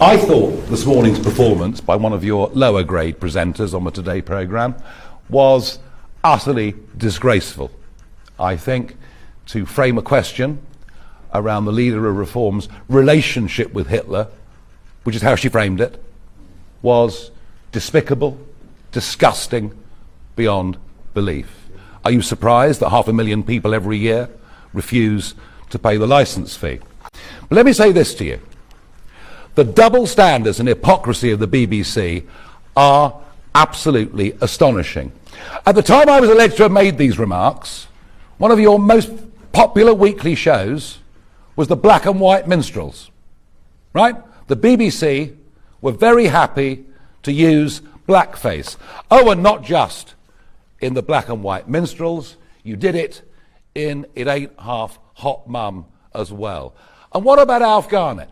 I thought this morning's performance by one of your lower grade presenters on the Today programme was utterly disgraceful. I think to frame a question around the leader of Reform's relationship with Hitler, which is how she framed it, was despicable, disgusting, beyond belief. Are you surprised that 500,000 people every year refuse to pay the licence fee? But let me say this to you. The double standards and hypocrisy of the BBC are absolutely astonishing. At the time I was alleged to have made these remarks, one of your most popular weekly shows was the Black and White Minstrels, right? The BBC were very happy to use blackface. Oh, and not just in the Black and White Minstrels, you did it in It Ain't Half Hot Mum as well. And what about Alf Garnett?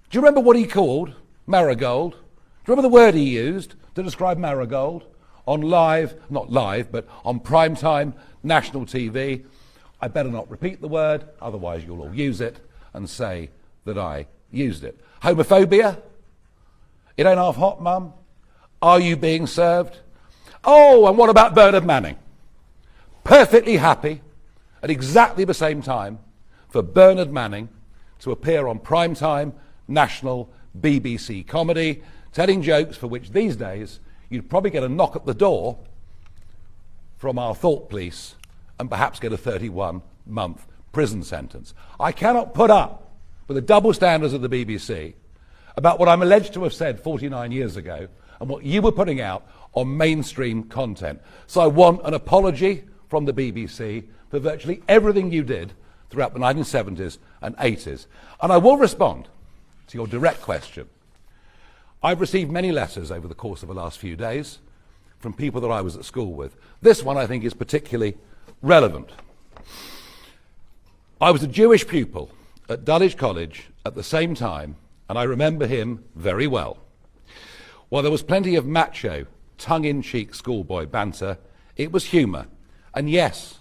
Do you remember what he called Marigold? Do you remember the word he used to describe Marigold on not live, but on primetime national TV? I better not repeat the word, otherwise you'll all use it and say that I used it. Homophobia? It ain't half hot, Mum? Are you being served? Oh, and what about Bernard Manning? Perfectly happy at exactly the same time for Bernard Manning to appear on primetime national BBC comedy, telling jokes for which these days you'd probably get a knock at the door from our thought police and perhaps get a 31-month prison sentence. I cannot put up with the double standards of the BBC about what I'm alleged to have said 49 years ago and what you were putting out on mainstream content. So I want an apology from the BBC for virtually everything you did throughout the 1970s and 80s. And I will respond to your direct question. I've received many letters over the course of the last few days from people that I was at school with. This one I think is particularly relevant. I was a Jewish pupil at Dulwich College at the same time, and I remember him very well. While there was plenty of macho, tongue-in-cheek schoolboy banter, it was humour. And yes,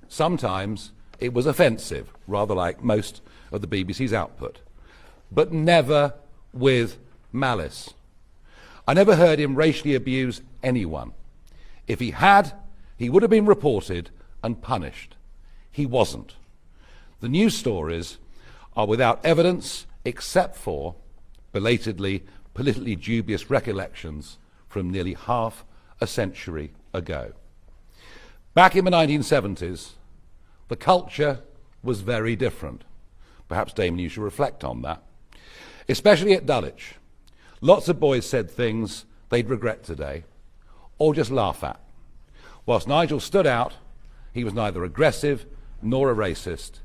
sometimes it was offensive, rather like most of the BBC's output, but never with malice. I never heard him racially abuse anyone. If he had, he would have been reported and punished. He wasn't. The news stories are without evidence except for belatedly politically dubious recollections from nearly half a century ago. Back in the 1970s, the culture was very different. Perhaps, Damon, you should reflect on that. Especially at Dulwich. Lots of boys said things they'd regret today, or just laugh at. Whilst Nigel stood out, he was neither aggressive nor a racist.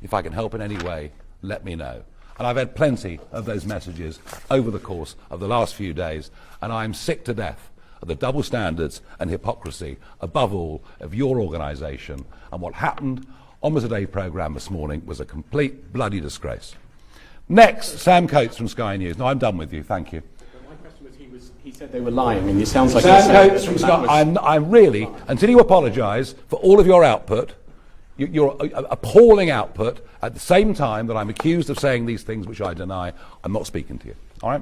If I can help in any way, let me know. And I've had plenty of those messages over the course of the last few days, and I'm sick to death of the double standards and hypocrisy, above all, of your organisation. And what happened on the Today programme this morning was a complete bloody disgrace. Next, Sam Coates from Sky News. No, I'm done with you, thank you. My question was, he said they were lying. I mean, it sounds like Sam Coates from Sky. I'm really, until you apologise for all of your output, your appalling output, at the same time that I'm accused of saying these things which I deny, I'm not speaking to you. All right?